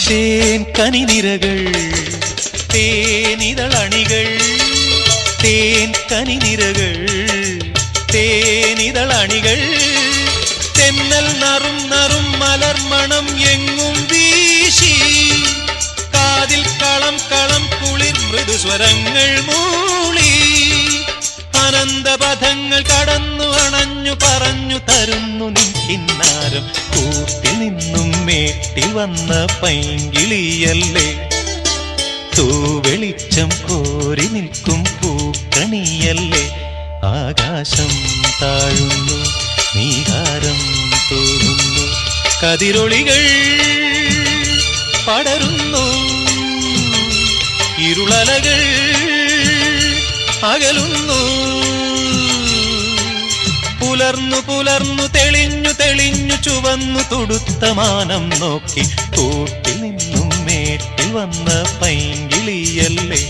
തേൻ കനിനിരകൾ തേനിതളണികൾ തേൻ കനിനിരകൾ തേനിതളണികൾ തെന്നൽ നറും നറും മലർമണം എങ്ങും വീശി കാതിൽ കളം കളം കുളിർ മൃദുസ്വരങ്ങൾ മൂളി അനന്തപഥങ്ങൾ കടന്നു അണഞ്ഞു പറഞ്ഞു തരുന്നു നിൻ കിന്നാരം കൂട്ടിൽ നിന്നും മേട്ടിൽ വന്ന പൈങ്കിളിയല്ലേ തൂവെളിച്ചം കോരി നിൽക്കും പൂക്കണിയല്ലേ ആകാശം താഴുന്നു നീഹാരം തോന്നുന്നു കതിരൊളികൾ പടരുന്നു ഇരുളലകൾ അകലുന്നു പുലർന്നു പുലർന്നു തെളിഞ്ഞു തെളിഞ്ഞു ചുവന്നു തുടുത്ത മാനം നോക്കി കൂട്ടിൽ നിന്നും മേട്ടിൽ വന്ന പൈങ്കിളിയല്ലേ